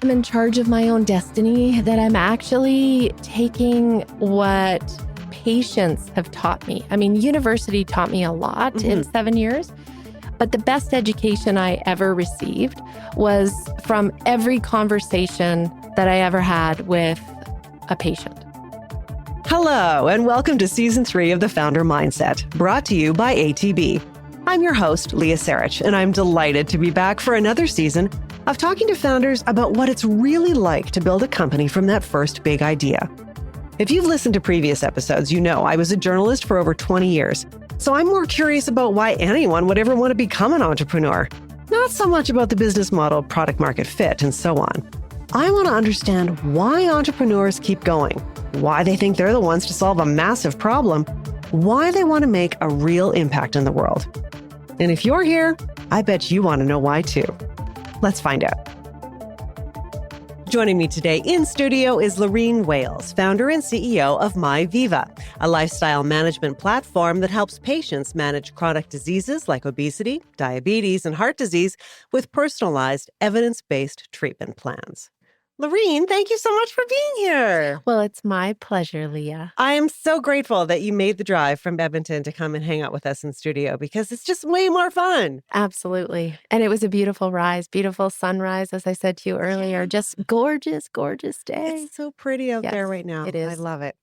I'm in charge of my own destiny, that I'm actually taking what patients have taught me. I mean, university taught me a lot in 7 years, but the best education I ever received was from every conversation that I ever had with a patient. Hello, and welcome to Season 3 of The Founder Mindset, brought to you by ATB. I'm your host, Leah Sarich, and I'm delighted to be back for another season of talking to founders about what it's really like to build a company from that first big idea. If you've listened to previous episodes, you know I was a journalist for over 20 years, so I'm more curious about why anyone would ever want to become an entrepreneur. Not so much about the business model, product market fit, and so on. I want to understand why entrepreneurs keep going, why they think they're the ones to solve a massive problem, why they want to make a real impact in the world. And if you're here, I bet you want to know why too. Let's find out. Joining me today in studio is Loreen Wales, founder and CEO of My Viva, a lifestyle management platform that helps patients manage chronic diseases like obesity, diabetes, and heart disease with personalized, evidence-based treatment plans. Loreen, thank you so much for being here. Well, it's my pleasure, Leah. I am so grateful that you made the drive from Edmonton to come and hang out with us in studio because it's just way more fun. Absolutely. And it was a beautiful beautiful sunrise, as I said to you earlier. Just gorgeous, gorgeous day. It's so pretty out there right now. It is. I love it.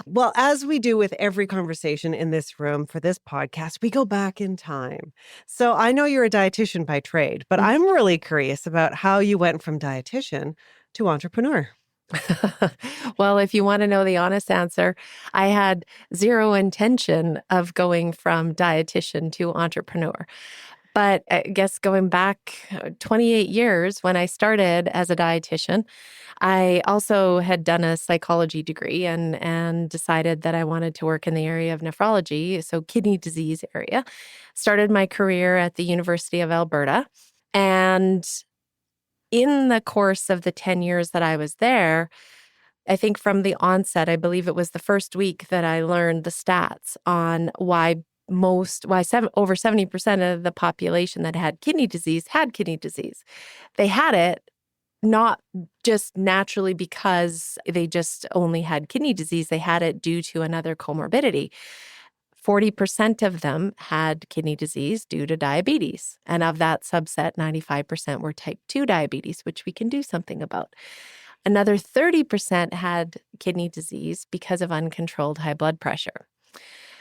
Well, as we do with every conversation in this room for this podcast, we go back in time. So I know you're a dietitian by trade, but I'm really curious about how you went from dietitian to entrepreneur. Well, if you want to know the honest answer, I had zero intention of going from dietitian to entrepreneur. But I guess going back 28 years when I started as a dietitian, I also had done a psychology degree and decided that I wanted to work in the area of nephrology, so kidney disease area. Started my career at the University of Alberta. And in the course of the 10 years that I was there, I think from the onset, I believe it was the first week that I learned the stats on why over 70% of the population that had kidney disease had kidney disease. They had it not just naturally because they just only had kidney disease. They had it due to another comorbidity. 40% of them had kidney disease due to diabetes. And of that subset, 95% were type 2 diabetes, which we can do something about. Another 30% had kidney disease because of uncontrolled high blood pressure.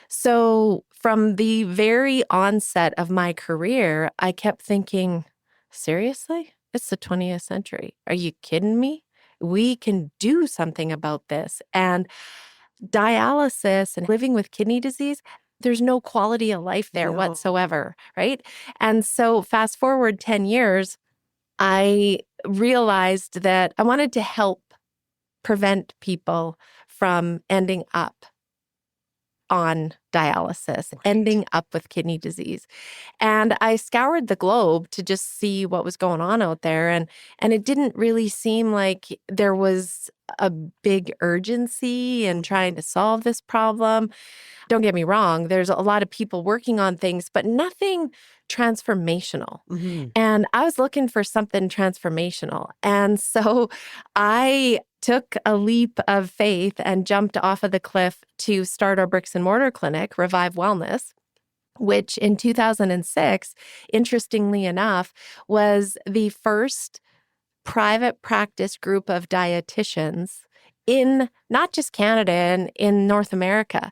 So from the very onset of my career, I kept thinking, seriously? It's the 20th century. Are you kidding me? We can do something about this. And dialysis and living with kidney disease, there's no quality of life there whatsoever, right? And so fast forward 10 years, I realized that I wanted to help prevent people from ending up on dialysis, ending up with kidney disease. And I scoured the globe to just see what was going on out there. And it didn't really seem like there was a big urgency in trying to solve this problem. Don't get me wrong, there's a lot of people working on things, but nothing transformational. And I was looking for something transformational. And so I took a leap of faith and jumped off of the cliff to start our bricks and mortar clinic, Revive Wellness, which in 2006, interestingly enough, was the first private practice group of dietitians in not just Canada and in North America.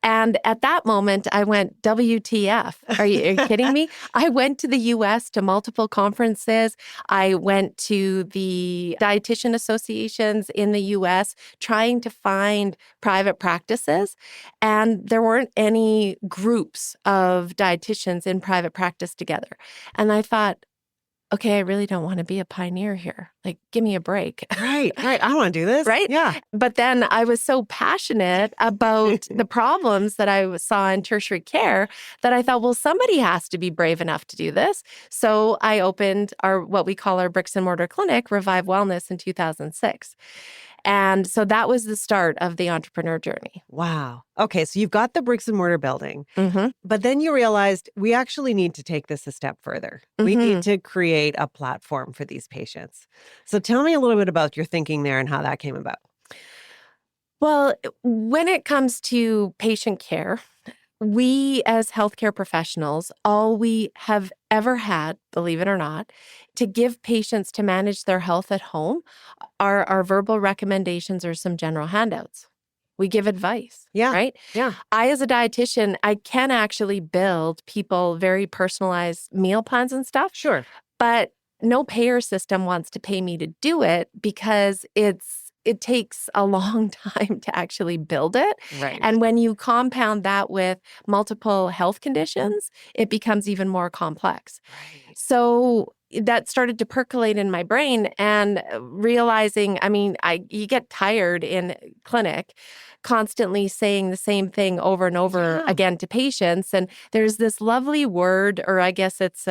And at that moment, I went, WTF? Are you kidding me? I went to the US to multiple conferences. I went to the dietitian associations in the US trying to find private practices. And there weren't any groups of dietitians in private practice together. And I thought, okay, I really don't want to be a pioneer here. Like, give me a break. Right. I don't want to do this. Right? Yeah. But then I was so passionate about the problems that I saw in tertiary care that I thought, well, somebody has to be brave enough to do this. So I opened what we call our bricks and mortar clinic, Revive Wellness, in 2006. And so that was the start of the entrepreneur journey. Wow. Okay, so you've got the bricks and mortar building, Mm-hmm. but then you realized we actually need to take this a step further. We Mm-hmm. need to create a platform for these patients. So tell me a little bit about your thinking there and how that came about. Well, when it comes to patient care, we as healthcare professionals, all we have ever had, believe it or not, to give patients to manage their health at home are our verbal recommendations or some general handouts. We give advice, Yeah. right? Yeah. I, as a dietitian, I can actually build people very personalized meal plans and stuff, Sure. but no payer system wants to pay me to do it because it takes a long time to actually build it. Right. And when you compound that with multiple health conditions, it becomes even more complex. Right. So that started to percolate in my brain and realizing, I mean, you get tired in clinic constantly saying the same thing over and over again to patients. And there's this lovely word, or I guess it's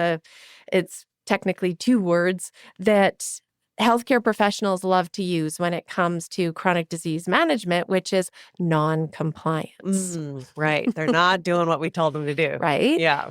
technically two words that healthcare professionals love to use when it comes to chronic disease management, which is non-compliance. Right. They're not doing what we told them to do. Right? Yeah.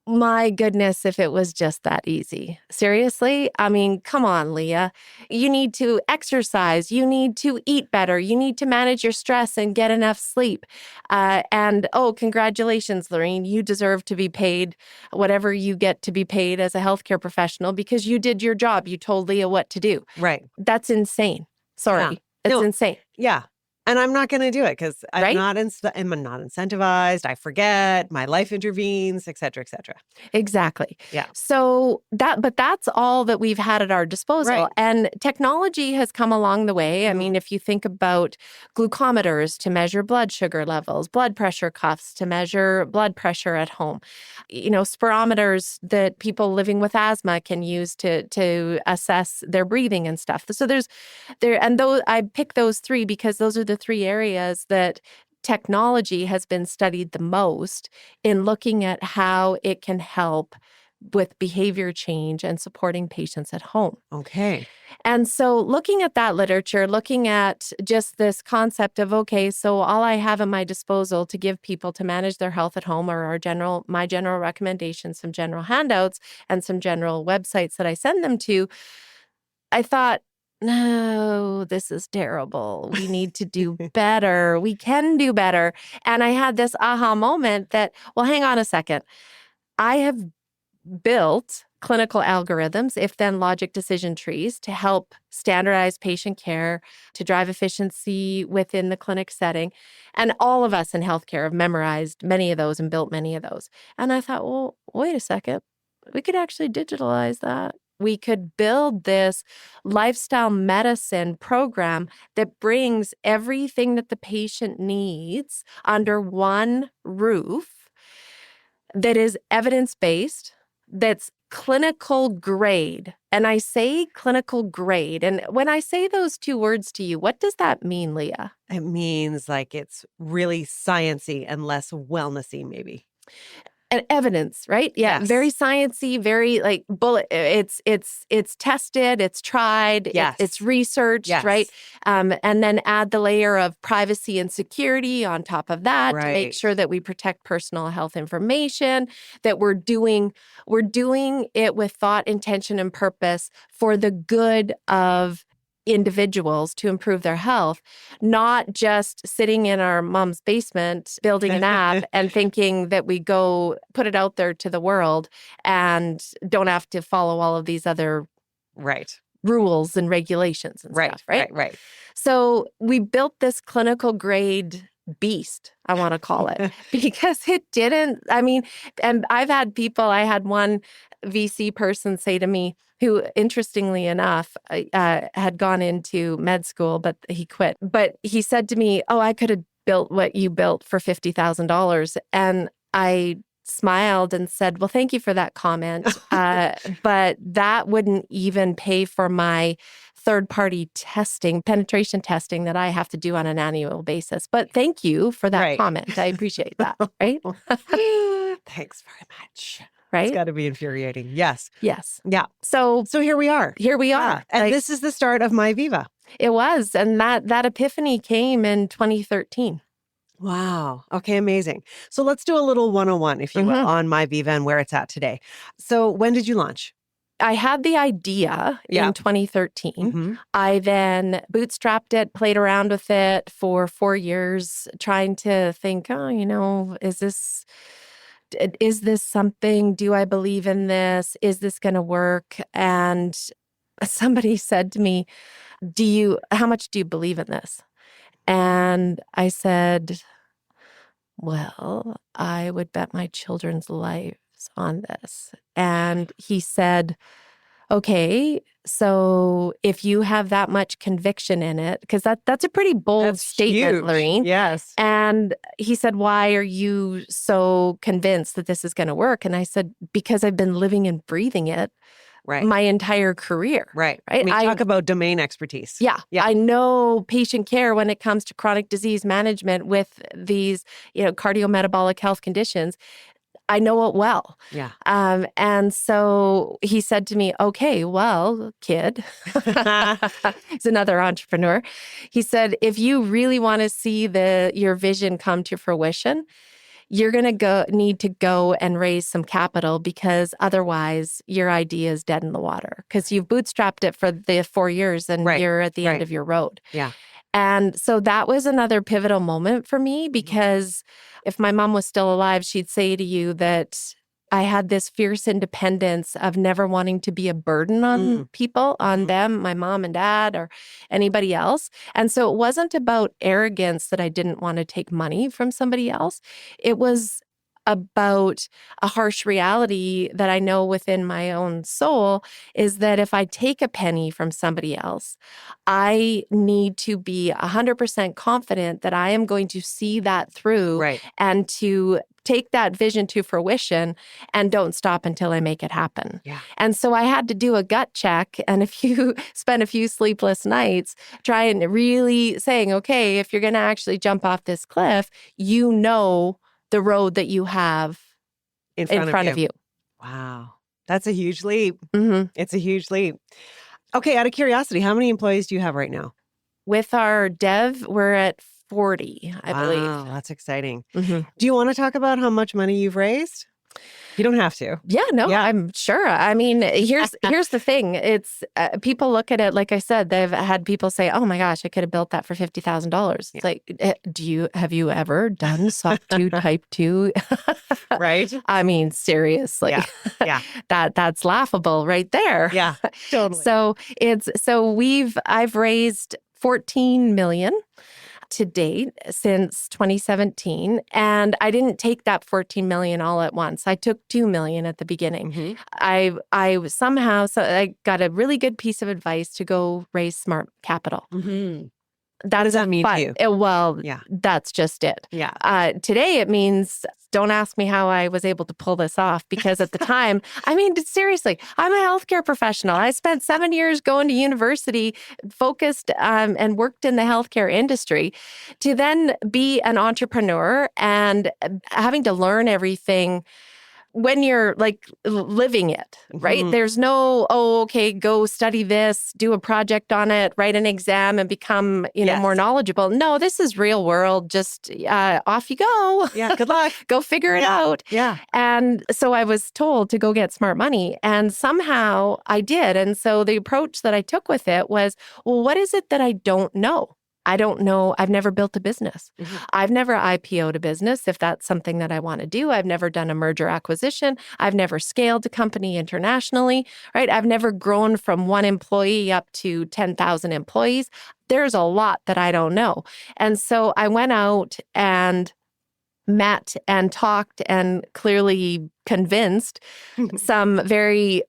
My goodness, if it was just that easy. Seriously? I mean, come on, Leah. You need to exercise. You need to eat better. You need to manage your stress and get enough sleep. And congratulations, Loreen. You deserve to be paid whatever you get to be paid as a healthcare professional because you did your job. You told Leah what to do. Right. That's insane. Sorry. Yeah. It's No. insane. Yeah. And I'm not going to do it because I'm Right? not incentivized. I forget. My life intervenes, et cetera, et cetera. Exactly. Yeah. So that's all that we've had at our disposal. Right. And technology has come along the way. I mean, if you think about glucometers to measure blood sugar levels, blood pressure cuffs to measure blood pressure at home, spirometers that people living with asthma can use to assess their breathing and stuff. So I pick those three because those are the three areas that technology has been studied the most in looking at how it can help with behavior change and supporting patients at home. Okay. And so looking at that literature, looking at just this concept of, okay, so all I have at my disposal to give people to manage their health at home are my general recommendations, some general handouts, and some general websites that I send them to, I thought, no, this is terrible. We need to do better. We can do better. And I had this aha moment that, well, hang on a second. I have built clinical algorithms, if-then logic decision trees to help standardize patient care, to drive efficiency within the clinic setting. And all of us in healthcare have memorized many of those and built many of those. And I thought, well, wait a second. We could actually digitalize that. We could build this lifestyle medicine program that brings everything that the patient needs under one roof that is evidence-based, that's clinical grade. And I say clinical grade. And when I say those two words to you, what does that mean, Leah? It means like it's really sciencey and less wellnessy, maybe. And evidence, right? Yeah, Yes. very sciencey, very like bullet. It's tested, it's tried, Yes. it's researched, Yes. right? And then add the layer of privacy and security on top of that to make Right. sure that we protect personal health information. That we're doing it with thought, intention, and purpose for the good of individuals to improve their health, not just sitting in our mom's basement building an app and thinking that we go put it out there to the world and don't have to follow all of these other Right. rules and regulations and stuff, right? Right. So we built this clinical grade beast, I want to call it, because it didn't, I mean, and I had one VC person say to me, who interestingly enough had gone into med school, but he quit. But he said to me, oh, I could have built what you built for $50,000. And I smiled and said, well, thank you for that comment. But that wouldn't even pay for my third-party testing, penetration testing that I have to do on an annual basis. But thank you for that comment. I appreciate that, right? Thanks very much. Right? It's got to be infuriating. Yes. Yes. Yeah. So here we are. Here we are. Yeah. And this is the start of My Viva. It was. And that epiphany came in 2013. Wow. Okay, amazing. So let's do a little 101, if you will, Mhm. on My Viva and where it's at today. So when did you launch? I had the idea Yeah. in 2013. Mm-hmm. I then bootstrapped it, played around with it for 4 years, trying to think, oh, is this something? Do I believe in this? Is this going to work? And somebody said to me, how much do you believe in this? And I said, well, I would bet my children's lives on this. And he said, okay, so if you have that much conviction in it, because that's a pretty bold That's statement, huge. Loreen. Yes. And he said, why are you so convinced that this is going to work? And I said, because I've been living and breathing it Right. my entire career. Right. Right. I mean, talk about domain expertise. Yeah. Yeah. I know patient care when it comes to chronic disease management with these, cardiometabolic health conditions. I know it well. Yeah. And so he said to me, okay, well, kid, he's another entrepreneur. He said, if you really want to see your vision come to fruition, you're going to need to go and raise some capital, because otherwise your idea is dead in the water, because you've bootstrapped it for the 4 years and Right. you're at the end Right. of your road. Yeah. And so that was another pivotal moment for me, because if my mom was still alive, she'd say to you that I had this fierce independence of never wanting to be a burden on people, on them, my mom and dad, or anybody else. And so it wasn't about arrogance that I didn't want to take money from somebody else. It was about a harsh reality that I know within my own soul, is that if I take a penny from somebody else, I need to be 100% confident that I am going to see that through, Right. and to take that vision to fruition and don't stop until I make it happen. Yeah. And so I had to do a gut check, and if you spend a few sleepless nights trying to really saying, okay, if you're going to actually jump off this cliff, the road that you have in front of you. Wow. That's a huge leap. Mm-hmm. It's a huge leap. Okay, out of curiosity, how many employees do you have right now? With our dev, we're at 40, I believe. Wow, that's exciting. Mm-hmm. Do you want to talk about how much money you've raised? You don't have to. Yeah, no, Yeah. I'm sure. I mean, here's the thing. It's people look at it, like I said, they've had people say, "Oh my gosh, I could have built that for $50,000." It's like, have you ever done SOC 2 Type 2? Right. I mean, seriously. Yeah. That's laughable right there. Yeah. Totally. I've raised 14 million to date since 2017. And I didn't take that 14 million all at once. I took 2 million at the beginning. I got a really good piece of advice to go raise smart capital. What does that mean to you? That's just it. Yeah. Today it means, don't ask me how I was able to pull this off, because at the time, I mean, seriously, I'm a healthcare professional. I spent 7 years going to university, focused and worked in the healthcare industry, to then be an entrepreneur and having to learn everything when you're like living it, right? There's no, okay, go study this, do a project on it, write an exam and become, more knowledgeable. No, this is real world. Just off you go. Yeah. Good luck. Go figure it out. Yeah. And so I was told to go get smart money, and somehow I did. And so the approach that I took with it was, well, what is it that I don't know? I don't know. I've never built a business. I've never IPO'd a business, if that's something that I want to do. I've never done a merger acquisition. I've never scaled a company internationally, right? I've never grown from 1 employee up to 10,000 employees. There's a lot that I don't know. And so I went out and met and talked and clearly convinced some very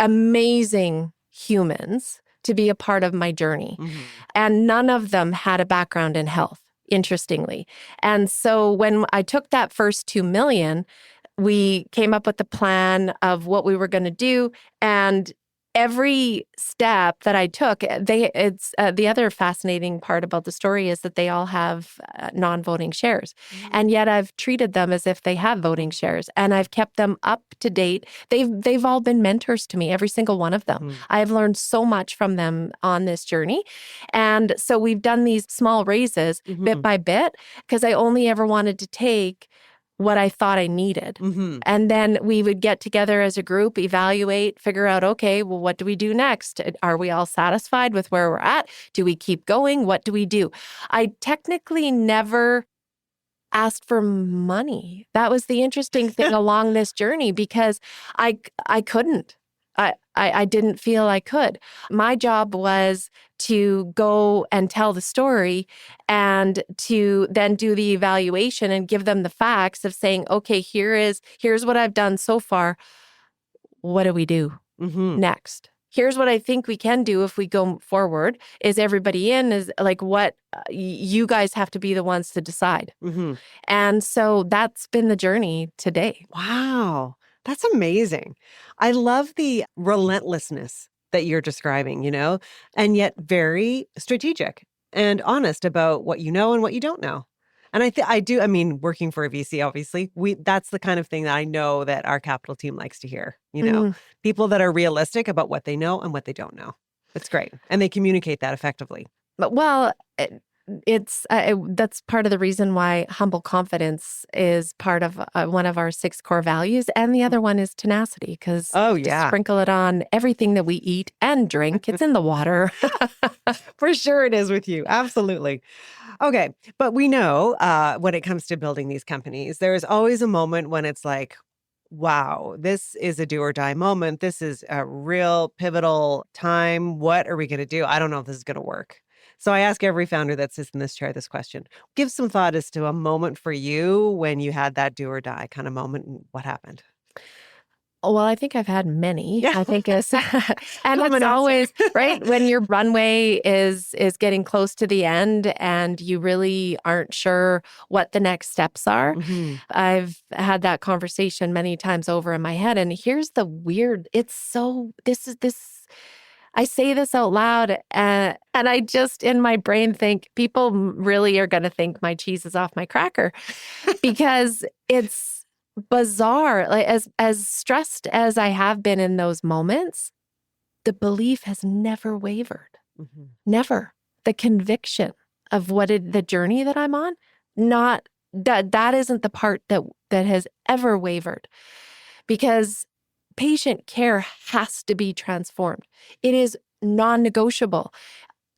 amazing humans to be a part of my journey. And none of them had a background in health, interestingly. And so when I took that first 2 million, we came up with the plan of what we were going to do. And every step that I took, it's the other fascinating part about the story is that they all have non-voting shares. And yet I've treated them as if they have voting shares, and I've kept them up to date. They've all been mentors to me, every single one of them. I've learned so much from them on this journey. And so we've done these small raises bit by bit, because I only ever wanted to take what I thought I needed. And then we would get together as a group, evaluate, figure out, okay, well, what do we do next? Are we all satisfied with where we're at? Do we keep going? What do we do? I technically never asked for money. That was the interesting thing along this journey, because I couldn't. I didn't feel I could. My job was to go and tell the story and to then do the evaluation and give them the facts of saying, okay, here's what I've done so far. What do we do next? Here's what I think we can do if we go forward. Is everybody in? Is like what you guys have to be the ones to decide. And so that's been the journey today. Wow. That's amazing. I love the relentlessness that you're describing, and yet very strategic and honest about what you know and what you don't know. And I mean, working for a VC, obviously, that's the kind of thing that I know that our capital team likes to hear, people that are realistic about what they know and what they don't know. It's great. And they communicate that effectively. But that's part of the reason why humble confidence is part of one of our 6 core values. And the other one is tenacity, because just sprinkle it on everything that we eat and drink. It's in the water. For sure it is with you. Absolutely. Okay. But we know when it comes to building these companies, there is always a moment when it's like, wow, this is a do or die moment. This is a real pivotal time. What are we going to do? I don't know if this is going to work. So I ask every founder that sits in this chair this question. Give some thought as to a moment for you when you had that do or die kind of moment, and what happened. Well, I think I've had many. I think it's and it's always right when your runway is getting close to the end and you really aren't sure what the next steps are. I've had that conversation many times over in my head. And here's the weird, I say this out loud and I just in my brain think people really are going to think my cheese is off my cracker, because it's bizarre. Like as stressed as I have been in those moments, the belief has never wavered. Never. The conviction of the journey that I'm on, not that isn't the part that has ever wavered, because patient care has to be transformed. It is non-negotiable.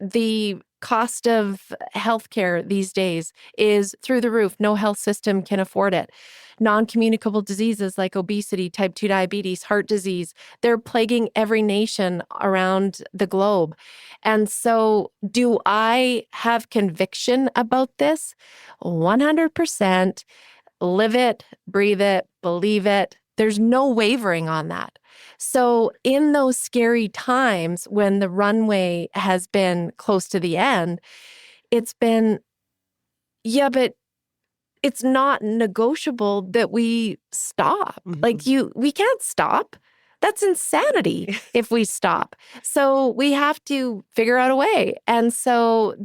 The cost of healthcare these days is through the roof. No health system can afford it. Non-communicable diseases like obesity, type 2 diabetes, heart disease, they're plaguing every nation around the globe. And so do I have conviction about this? 100%. Live it, breathe it, believe it. There's no wavering on that. So in those scary times when the runway has been close to the end, it's been, but it's not negotiable that we stop. Like we can't stop. That's insanity if we stop. So we have to figure out a way. And so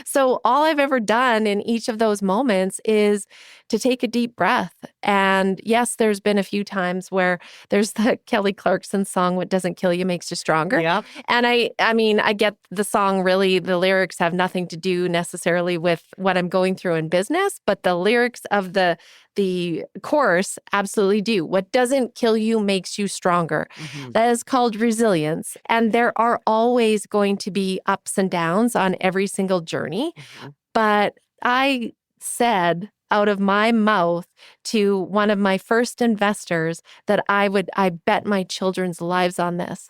so all I've ever done in each of those moments is to take a deep breath. And yes, there's been a few times where there's the Kelly Clarkson song, "What Doesn't Kill You Makes You Stronger." Yep. And I mean, I get the song really, the lyrics have nothing to do necessarily with what I'm going through in business, but the lyrics of the chorus absolutely do. What doesn't kill you makes you stronger. That is called resilience. And there are always going to be ups and downs on every single journey. But I said out of my mouth to one of my first investors that I bet my children's lives on this.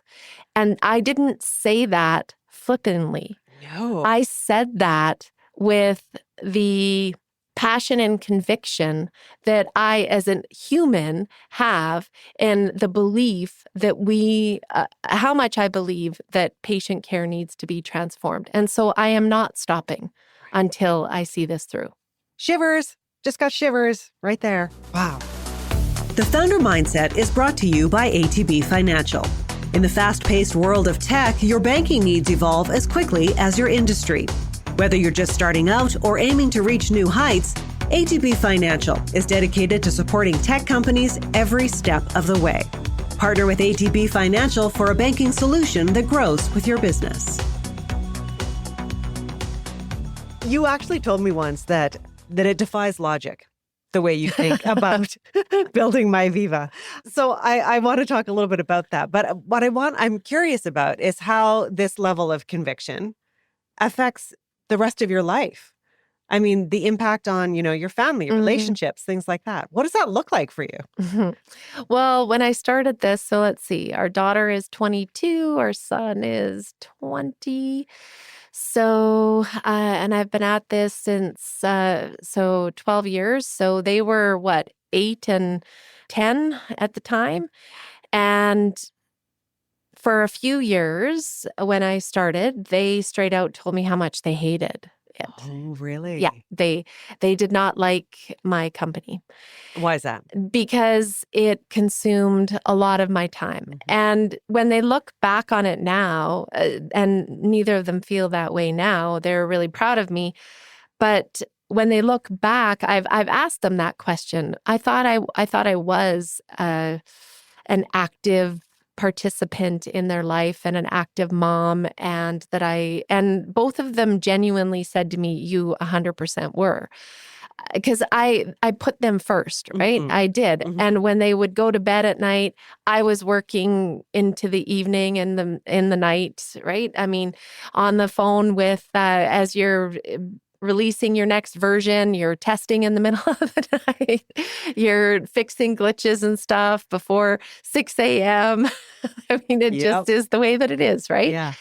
And I didn't say that flippantly. No. I said that with the passion and conviction that I, as a human, have, and the belief that how much I believe that patient care needs to be transformed. And so I am not stopping until I see this through. Shivers. Just got shivers right there. Wow. The Founder Mindset is brought to you by ATB Financial. In the fast-paced world of tech, your banking needs evolve as quickly as your industry. Whether you're just starting out or aiming to reach new heights, ATB Financial is dedicated to supporting tech companies every step of the way. Partner with ATB Financial for a banking solution that grows with your business. You actually told me once that it defies logic, the way you think about building My Viva. So I want to talk a little bit about that. But what I'm curious about is how this level of conviction affects the rest of your life. I mean, the impact on, your family, relationships, things like that. What does that look like for you? Well, when I started this, so let's see, our daughter is 22, our son is 20. So, and I've been at this since, 12 years. So they were 8 and 10 at the time. And for a few years when I started, they straight out told me how much they hated it. Oh, really? Yeah, they did not like my company. Why is that? Because it consumed a lot of my time. And when they look back on it now, and neither of them feel that way now, they're really proud of me. But when they look back, I've asked them that question. I thought I was an active participant in their life and an active mom, and both of them genuinely said to me, "You 100% were." Because I put them first, right? I did. And when they would go to bed at night, I was working into the evening and in the night, right? I mean, on the phone with as you're releasing your next version, you're testing in the middle of the night, you're fixing glitches and stuff before 6 a.m. I mean, it just is the way that it is, right? Yeah.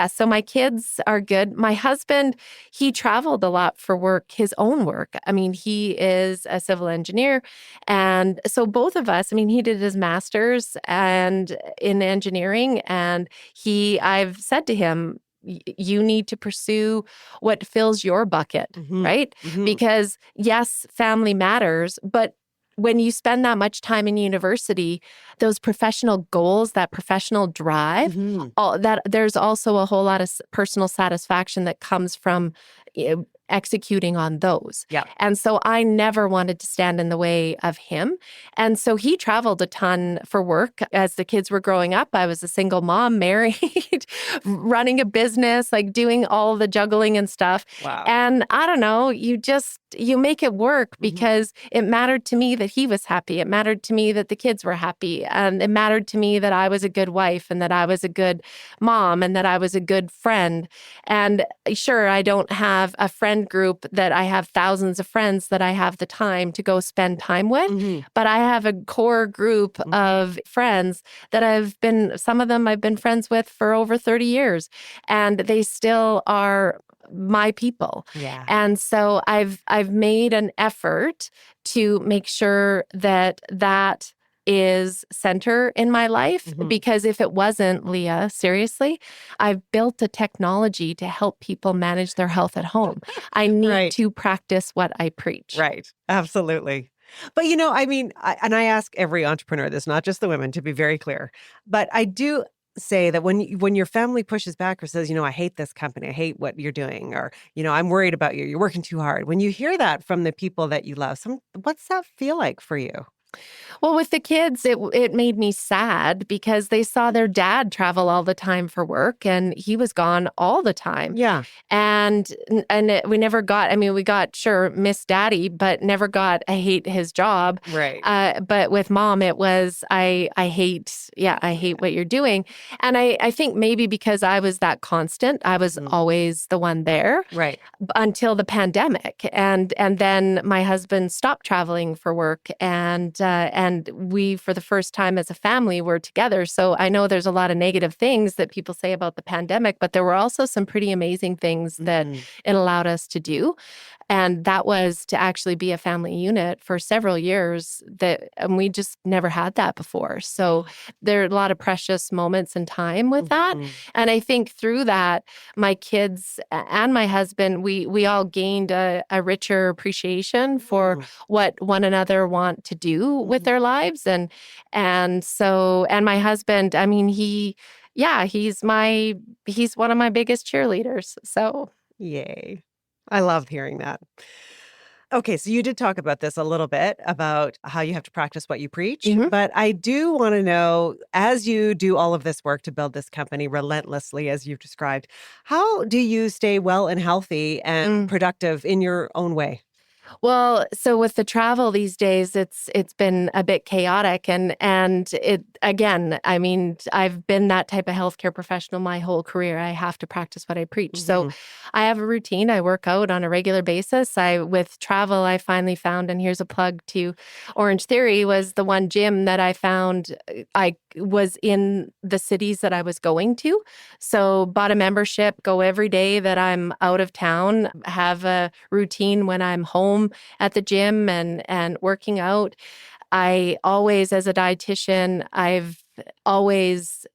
So my kids are good. My husband, he traveled a lot for work, his own work. I mean, he is a civil engineer. And so both of us, I mean, he did his master's and in engineering. And I've said to him, you need to pursue what fills your bucket, right? Because yes, family matters, but when you spend that much time in university, those professional goals, that professional drive, there's also a whole lot of personal satisfaction that comes from executing on those. Yeah. And so I never wanted to stand in the way of him. And so he traveled a ton for work. As the kids were growing up, I was a single mom, married, running a business, like doing all the juggling and stuff. Wow. And I don't know, you make it work because it mattered to me that he was happy. It mattered to me that the kids were happy. And it mattered to me that I was a good wife and that I was a good mom and that I was a good friend. And sure, I don't have a friend group that I have thousands of friends that I have the time to go spend time with, but I have a core group of friends that some of them I've been friends with for over 30 years, and they still are my people. Yeah. And so I've made an effort to make sure that is center in my life, because if it wasn't, Leah, seriously, I've built a technology to help people manage their health at home. I need to practice what I preach. Right. Absolutely. But, I mean, I ask every entrepreneur this, not just the women, to be very clear, but I do say that when your family pushes back or says, I hate this company, I hate what you're doing, or, I'm worried about you, you're working too hard. When you hear that from the people that you love, what's that feel like for you? Well, with the kids, it made me sad because they saw their dad travel all the time for work and he was gone all the time. Yeah. And we never got, we got, sure, miss daddy, but never got, I hate his job. Right. But with mom, it was, I hate what you're doing. And I think maybe because I was that constant, I was always the one there. Right. Until the pandemic. And then my husband stopped traveling for work and we, for the first time as a family, were together. So I know there's a lot of negative things that people say about the pandemic, but there were also some pretty amazing things that it allowed us to do. And that was to actually be a family unit for several years and we just never had that before. So there are a lot of precious moments in time with that. And I think through that, my kids and my husband, we all gained a richer appreciation for what one another want to do do with their lives. And so, and my husband, I mean, he's one of my biggest cheerleaders. So, Yay. I love hearing that. Okay, so you did talk about this a little bit about how you have to practice what you preach, mhm. but I do want to know, as you do all of this work to build this company relentlessly, as you've described, how do you stay well and healthy and Mm. productive in your own way? Well, so with the travel these days, it's been a bit chaotic, and it again, I mean, I've been that type of healthcare professional my whole career. I have to practice what I preach. So Mhm. I have a routine. I work out on a regular basis. I with travel, I finally found, and here's a plug to Orange Theory, was the one gym that I found. I was in the cities that I was going to. So bought a membership, go every day that I'm out of town, have a routine when I'm home at the gym and working out. I always, as a dietitian, I've always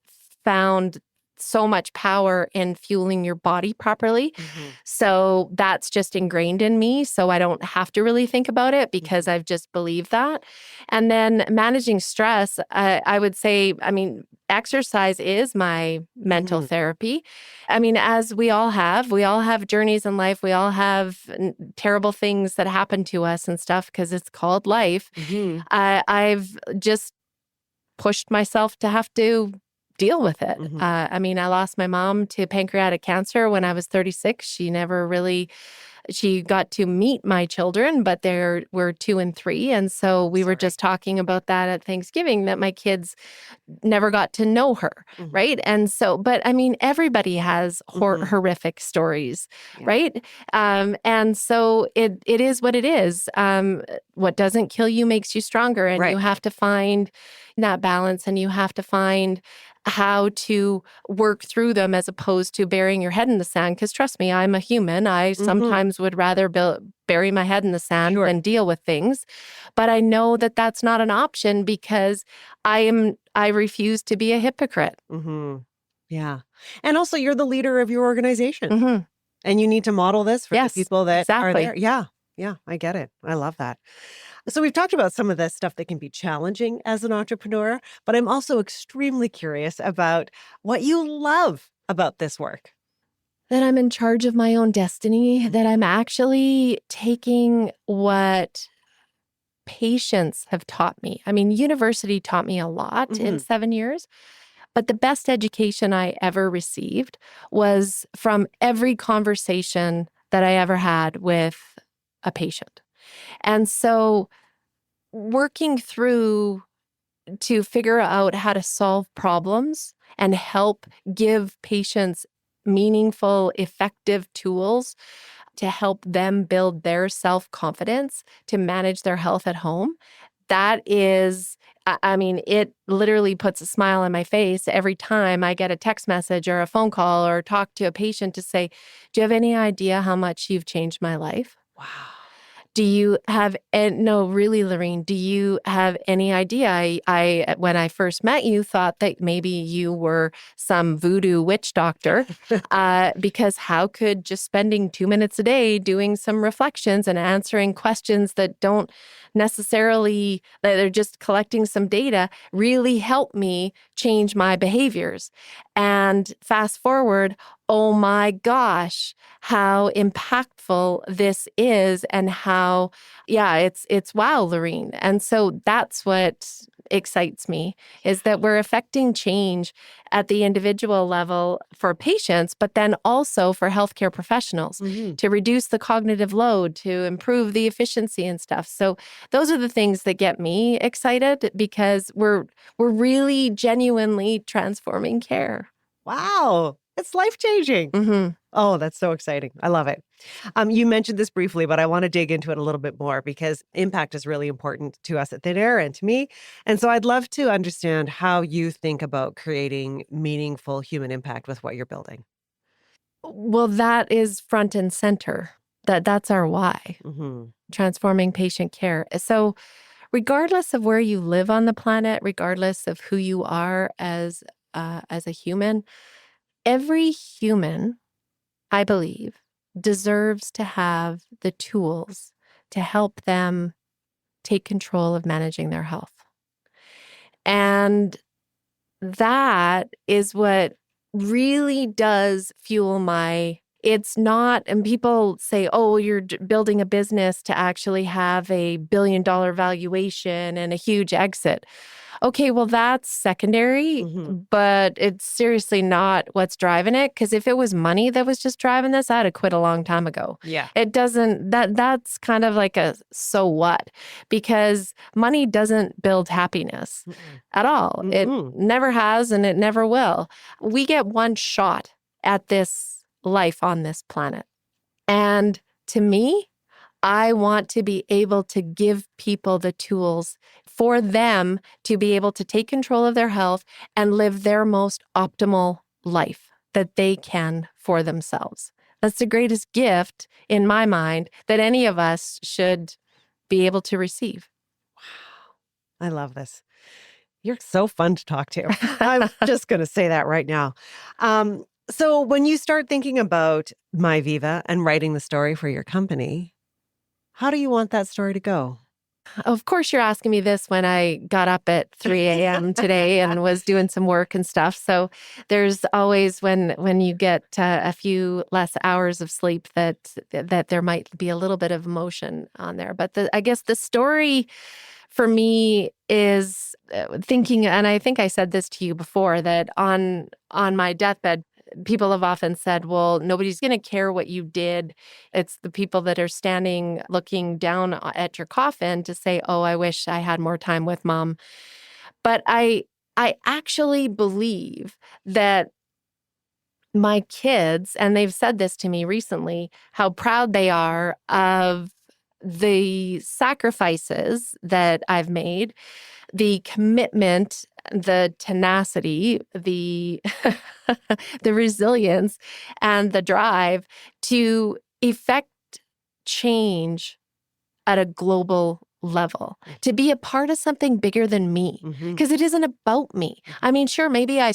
found so much power in fueling your body properly. Mhm. So that's just ingrained in me. So I don't have to really think about it because Mhm. I've just believed that. And then managing stress, I would say, I mean, exercise is my mental Mhm. therapy. I mean, as we all have journeys in life. We all have terrible things that happen to us and stuff because it's called life. Mhm. I've just pushed myself to have to deal with it. Mhm. I mean, I lost my mom to pancreatic cancer when I was 36. She got to meet my children, but they were 2 and 3. And so we were Sorry. just talking about that at Thanksgiving, that my kids never got to know her, Mhm. right? And so, but I mean, everybody has Mhm. horrific stories, Yeah. right? And so it is what it is. What doesn't kill you makes you stronger, and you Right. have to find that balance, and you have to find how to work through them as opposed to burying your head in the sand. Because trust me, I'm a human. I Mhm. sometimes would rather bury my head in the sand Sure. than deal with things. But I know that that's not an option because I refuse to be a hypocrite. Mhm. Yeah. And also, you're the leader of your organization, Hmm. and you need to model this for the Yes, people that are there. exactly. Yeah. Yeah, I get it. I love that. So we've talked about some of the stuff that can be challenging as an entrepreneur, but I'm also extremely curious about what you love about this work. That I'm in charge of my own destiny, that I'm Mhm. actually taking what patients have taught me. I mean, university taught me a lot in Mhm. 7 years, but the best education I ever received was from every conversation that I ever had with a patient. And so working through to figure out how to solve problems and help give patients meaningful, effective tools to help them build their self confidence to manage their health at home. That is, I mean, it literally puts a smile on my face every time I get a text message or a phone call or talk to a patient to say, "Do you have any idea how much you've changed my life? Wow. Do you have and no, really, Loreen, do you have any idea? I when I first met you, thought that maybe you were some voodoo witch doctor, because how could just spending 2 minutes a day doing some reflections and answering questions that don't necessarily that they're just collecting some data really help me change my behaviors? And fast forward, oh my gosh, how impactful this is, and how, yeah, it's wow, Loreen. And so that's what excites me, is that we're affecting change at the individual level for patients, but then also for healthcare professionals Mhm. to reduce the cognitive load, to improve the efficiency and stuff. So those are the things that get me excited, because we're really genuinely transforming care. Wow. It's life-changing. Hmm. Oh, that's so exciting. I love it. You mentioned this briefly, but I want to dig into it a little bit more because impact is really important to us at Thin Air and to me. And so I'd love to understand how you think about creating meaningful human impact with what you're building. Well, that is front and center. That's our why, Hmm. transforming patient care. So, regardless of where you live on the planet, regardless of who you are as a human, every human, I believe, deserves to have the tools to help them take control of managing their health. And that is what really does fuel it's not, and people say, oh, you're building a business to actually have a billion-dollar valuation and a huge exit. Okay, well, that's secondary, but it's seriously not what's driving it. Because if it was money that was just driving this, I'd have quit a long time ago. Yeah. It doesn't, that's kind of like a so what? Because money doesn't build happiness at all. It never has and it never will. We get one shot at this life on this planet. And to me, I want to be able to give people the tools for them to be able to take control of their health and live their most optimal life that they can for themselves. That's the greatest gift in my mind that any of us should be able to receive. Wow. I love this. You're so fun to talk to. I'm just going to say that right now. So when you start thinking about My Viva and writing the story for your company, how do you want that story to go? Of course, you're asking me this when I got up at 3 a.m. today and was doing some work and stuff. So there's always when you get a few less hours of sleep that there might be a little bit of emotion on there. But I guess the story for me is thinking, and I think I said this to you before, that on my deathbed, people have often said, well, nobody's going to care what you did. It's the people that are standing looking down at your coffin to say, oh, I wish I had more time with mom. But I actually believe that my kids, and they've said this to me recently, how proud they are of the sacrifices that I've made, the commitment, the tenacity, the the resilience, and the drive to effect change at a global level, to be a part of something bigger than me, because it isn't about me. I mean, sure, maybe I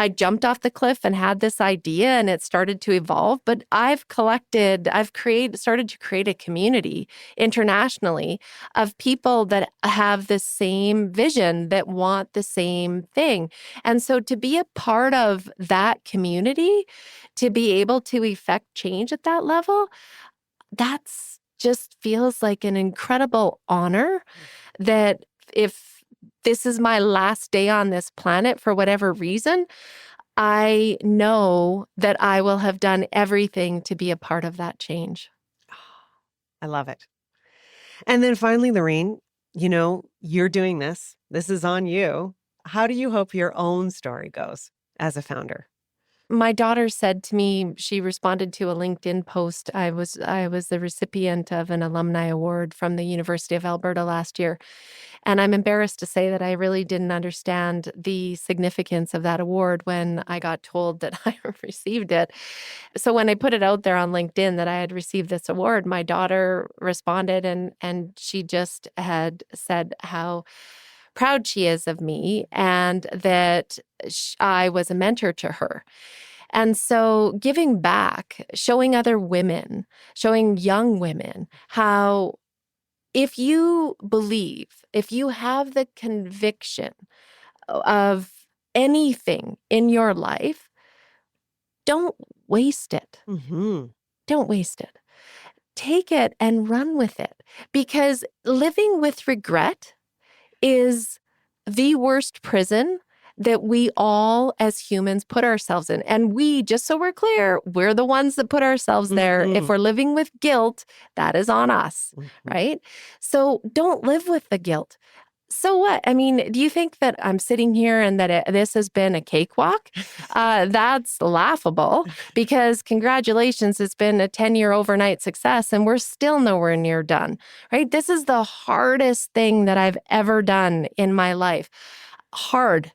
jumped off the cliff and had this idea and it started to evolve, but started to create a community internationally of people that have the same vision, that want the same thing. And so to be a part of that community, to be able to effect change at that level, that's just feels like an incredible honor, that if this is my last day on this planet for whatever reason, I know that I will have done everything to be a part of that change. I love it. And then finally, Loreen, you're doing this. This is on you. How do you hope your own story goes as a founder? My daughter said to me, she responded to a LinkedIn post. I was the recipient of an alumni award from the University of Alberta last year. And I'm embarrassed to say that I really didn't understand the significance of that award when I got told that I received it. So when I put it out there on LinkedIn that I had received this award, my daughter responded and she just had said how proud she is of me and that I was a mentor to her. And so giving back, showing other women, showing young women how if you believe, if you have the conviction of anything in your life, don't waste it. Don't waste it. Take it and run with it, because living with regret is the worst prison that we all as humans put ourselves in. And we, just so we're clear, we're the ones that put ourselves there. If we're living with guilt, that is on us, right? So don't live with the guilt. So what? I mean, do you think that I'm sitting here and that this has been a cakewalk? That's laughable, because congratulations, it's been a 10-year overnight success and we're still nowhere near done, right? This is the hardest thing that I've ever done in my life. Hard.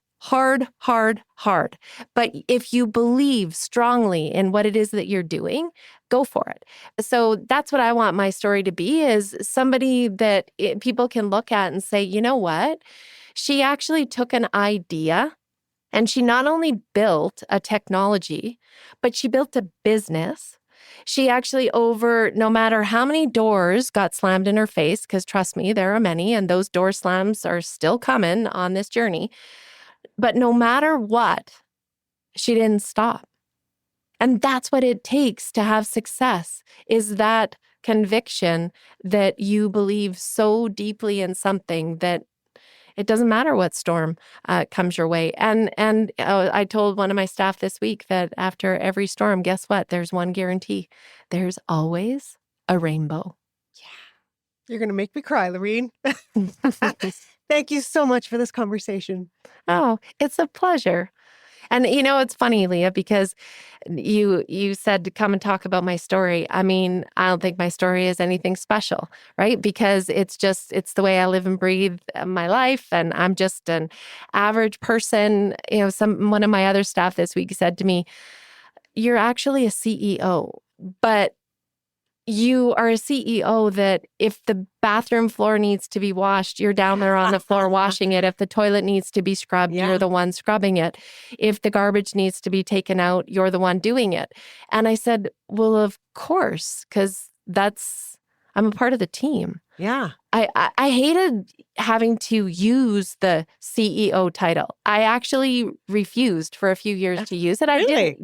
But if you believe strongly in what it is that you're doing, go for it. So that's what I want my story to be, is somebody that people can look at and say, you know what? She actually took an idea and she not only built a technology, but she built a business She actually no matter how many doors got slammed in her face, because trust me, there are many, and those door slams are still coming on this journey. But no matter what, she didn't stop. And that's what it takes to have success, is that conviction that you believe so deeply in something that it doesn't matter what storm comes your way. And I told one of my staff this week that after every storm, guess what? There's one guarantee. There's always a rainbow. You're going to make me cry, Loreen. Thank you so much for this conversation. Oh, it's a pleasure. And it's funny, Leah, because you said to come and talk about my story. I mean, I don't think my story is anything special, right? Because it's the way I live and breathe my life. And I'm just an average person. One of my other staff this week said to me, "You're actually a CEO, but you are a CEO that if the bathroom floor needs to be washed, you're down there on the floor washing it. If the toilet needs to be scrubbed, you're the one scrubbing it. If the garbage needs to be taken out, you're the one doing it." And I said, well, of course, because I'm a part of the team. Yeah. I hated having to use the CEO title. I actually refused for a few years to use it. Really?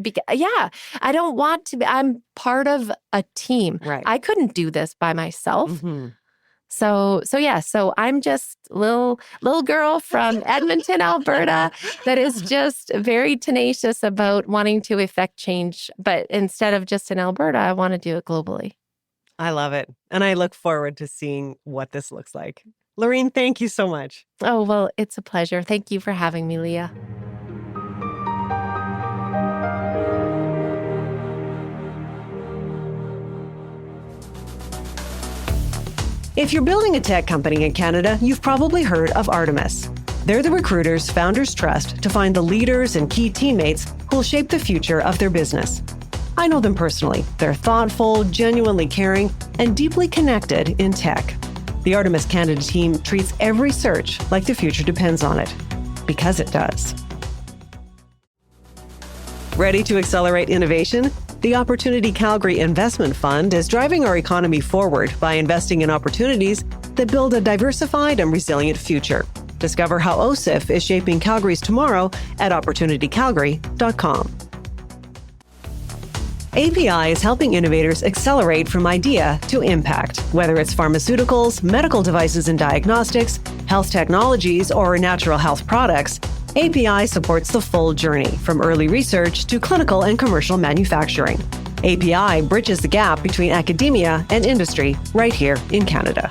I don't want to be. I'm part of a team. Right. I couldn't do this by myself. Mm-hmm. So I'm just little girl from Edmonton, Alberta, that is just very tenacious about wanting to effect change. But instead of just in Alberta, I want to do it globally. I love it. And I look forward to seeing what this looks like. Loreen, thank you so much. Oh, well, it's a pleasure. Thank you for having me, Leah. If you're building a tech company in Canada, you've probably heard of Artemis. They're the recruiters founders trust to find the leaders and key teammates who'll shape the future of their business. I know them personally. They're thoughtful, genuinely caring, and deeply connected in tech. The Artemis Canada team treats every search like the future depends on it, because it does. Ready to accelerate innovation? The Opportunity Calgary Investment Fund is driving our economy forward by investing in opportunities that build a diversified and resilient future. Discover how OSIF is shaping Calgary's tomorrow at opportunitycalgary.com. API is helping innovators accelerate from idea to impact. Whether it's pharmaceuticals, medical devices and diagnostics, health technologies, or natural health products, API supports the full journey, from early research to clinical and commercial manufacturing. API bridges the gap between academia and industry right here in Canada.